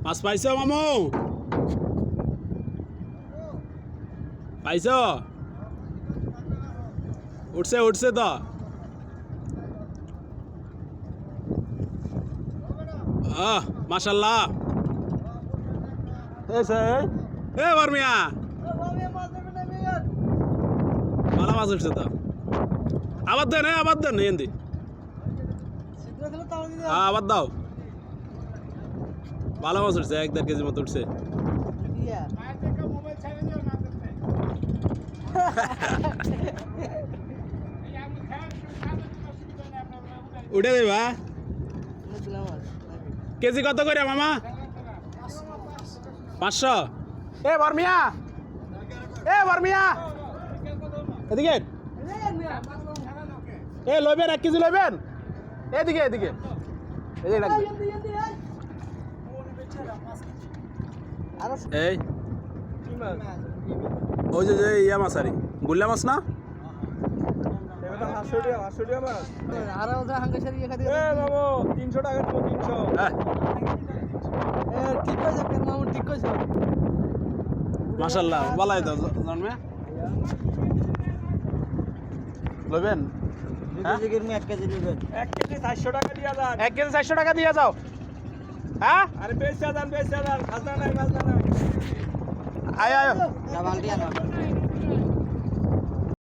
মাছ পাইছো মামু? পাইছো? উঠছে উঠছে তো। মাশাল্লাহ। এ বর্মিয়া ভালো মাছ উঠছে তো। আবার দেন এন্দি। আবার দাও। ভালো মাছ উঠছে, 1-1.5 কেজি মতো উঠছে। উঠে দেবা। কেজি কত করে মামা? 500। এ বর্মিয়া এদিকে এ লইবেন, 1 কেজি লইবেন। এদিকে এই ওই যে ইয়া মাছ আরি গুল্লা মাছ না? মাশাল্লাহ বালাই তো জন্মে লইবেন। 1 কেজি নেবেন। 1 কেজি 400 টাকা দিয়া যান। 1 কেজি 400 টাকা দিয়ে যাও। হ্যাঁ আরে বেচা যান খাজনা নাই মাজনা নাই। আয় বালতি আনো।